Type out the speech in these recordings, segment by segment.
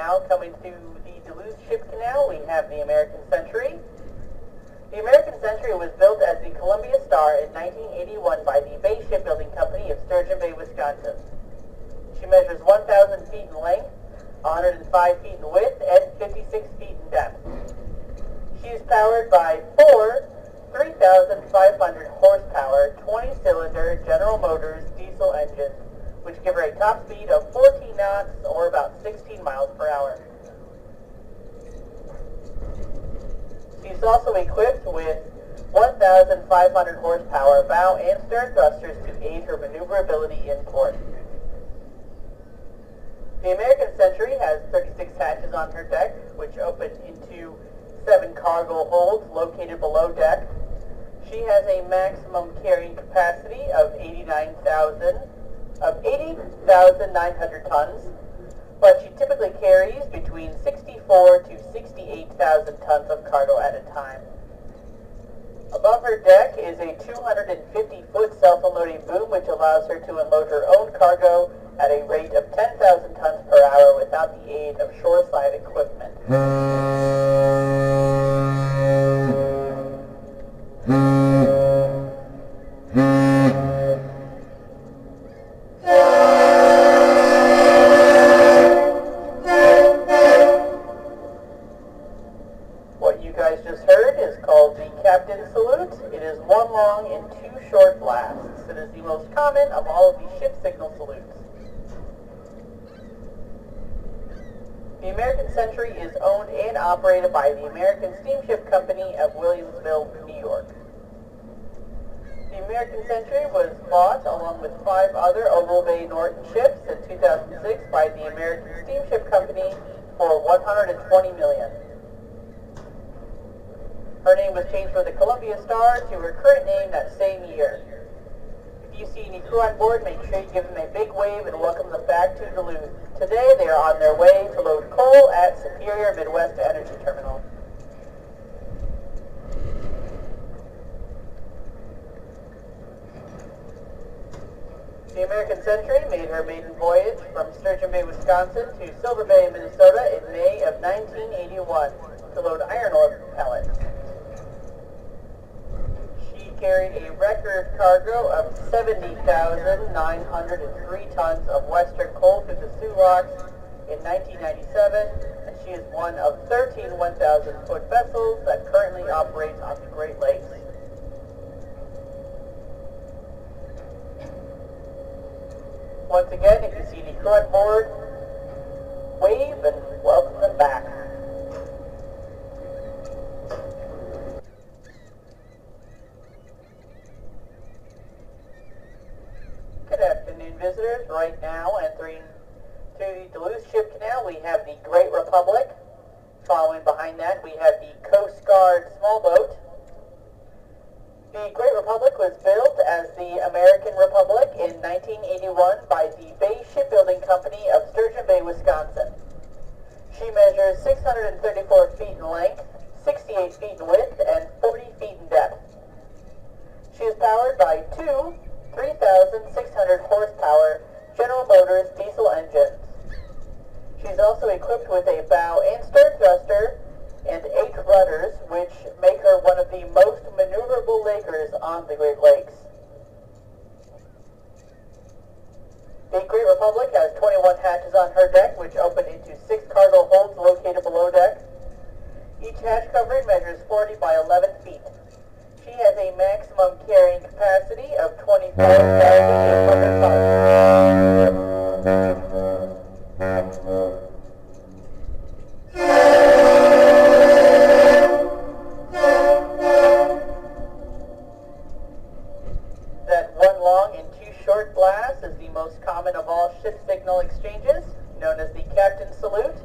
now coming to the Duluth Ship Canal, we have the American Century. The American Century was built as the Columbia Star in 1981 by the Bay Shipbuilding Company of Sturgeon Bay, Wisconsin. She measures 1,000 feet in length, 105 feet in width, and 56 feet in depth. She is powered by four 3,500 horsepower, 20-cylinder General Motors diesel engines, which give her a top speed of 14 knots or about 16 miles per hour. She's also equipped with 1,500 horsepower bow and stern thrusters to aid her maneuverability in port. The American Century has 36 hatches on her deck, which open into 7 cargo holds located below deck. She has a maximum carrying capacity of 80,900 tons, but she typically carries between 64 to 68,000 tons of cargo at a time. Above her deck is a 250-foot self-unloading boom, which allows her to unload her own cargo at a rate of 10,000 tons per hour without the aid of shoreside equipment. What you guys just heard is called the Captain's Salute. It is one long and two short blasts. It is the most common of all of the ship signal salutes. The American Century is owned and operated by the American Steamship Company of Williamsville, New York. The American Century was bought along with 5 other Oval Bay Norton ships in 2006 by the American Steamship Company for $120 million. Her name was changed from the Columbia Star to her current name that same year. If you see any crew on board, make sure you give them a big wave and welcome them back to Duluth. Today, they are on their way to load coal at Superior Midwest Energy Terminal. The American Century made her maiden voyage from Sturgeon Bay, Wisconsin to Silver Bay, Minnesota in May of 1981 to load iron ore pellets. She carried a record cargo of 70,903 tons of Western coal through the Sioux Locks in 1997, and she is one of 13 1,000-foot vessels that currently operates on the Great Lakes. Once again, if you see any crew on board, wave and welcome them back. Good afternoon, visitors. Right now, entering through the Duluth Ship Canal, we have the Great Republic. Following behind that, we have the Coast Guard small boat. The Great Republic was built as the American Republic in 1981 by the Bay Shipbuilding Company of Sturgeon Bay, Wisconsin. She measures 634 feet in length, 68 feet in width, and 40 feet in depth. She is powered by two 3,600 horsepower General Motors diesel engines. She's also equipped with a bow and stern thruster and 8 rudders, which make her one of the most maneuverable lakers on the Great Lakes. The Great Republic has 21 hatches on her deck, which open into 6 cargo holds located below deck. Each hatch covering measures 40 by 11 feet. She has a maximum carrying capacity of 25,800 tons. That one long and two short blast is the most common of all ship signal exchanges, known as the Captain's Salute.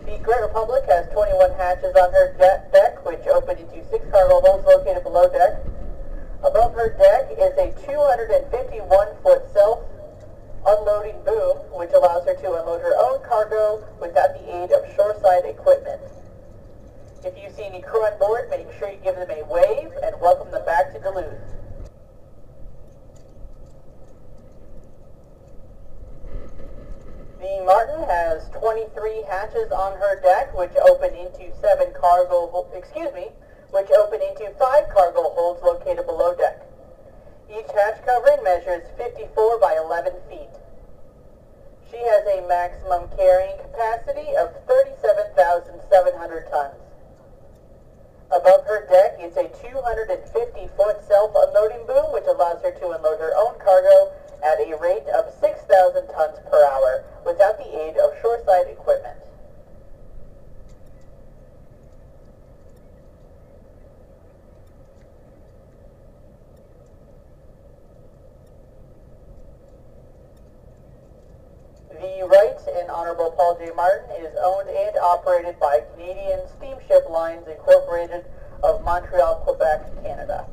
The Great Republic has 21 hatches on her deck, which open into 6 cargo holds located below deck. Above her deck is a 251-foot self-unloading boom, which allows her to unload her own cargo without the aid of shoreside equipment. If you see any crew on board, make sure you give them a wave and welcome them back to Duluth. The Martin has hatches on her deck, which open into which open into 5 cargo holds located below deck. Each hatch covering measures 54 by 11 feet. She has a maximum carrying capacity of 37,700 tons. Above her deck is a 250-foot self-unloading boom, which allows her to unload her own cargo at a rate of 6,000 tons per hour without the aid of shoreside equipment. The Right and Honorable Paul J. Martin is owned and operated by Canadian Steamship Lines Incorporated of Montreal, Quebec, Canada.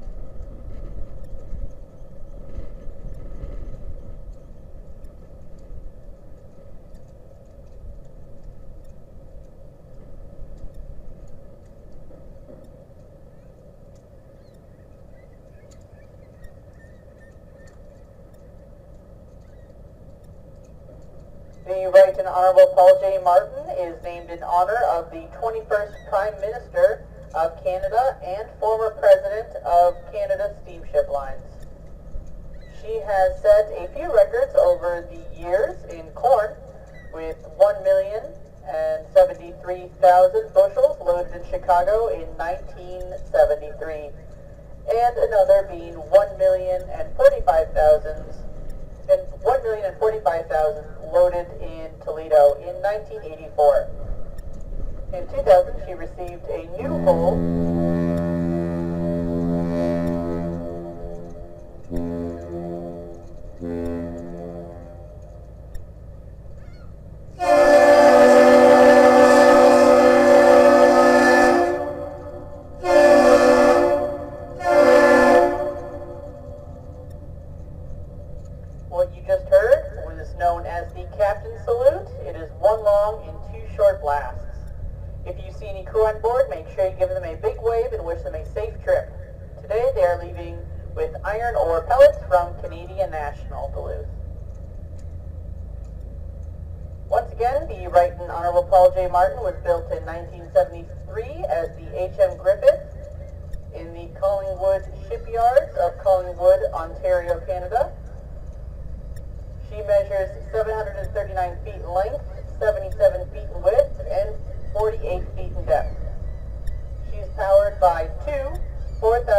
The Right and Honorable Paul J. Martin is named in honor of the 21st Prime Minister of Canada and former President of Canada Steamship Lines. She has set a few records over the years in corn, with 1,073,000 bushels loaded in Chicago in 1973, and another being 1,045,000 loaded in Toledo in 1984. In 2000, she received a new hull What you just heard was known as the Captain's Salute. It is one long and 2 short blasts. If you see any crew on board, make sure you give them a big wave and wish them a safe trip. Today they are leaving with iron ore pellets from Canadian National, Duluth. Once again, the Right and Honorable Paul J. Martin was built in 1973 as the H.M. Griffith in the Collingwood shipyards of Collingwood, Ontario, Canada. She measures 739 feet in length, 77 feet in width, and 48 feet in depth. She's powered by two 4,000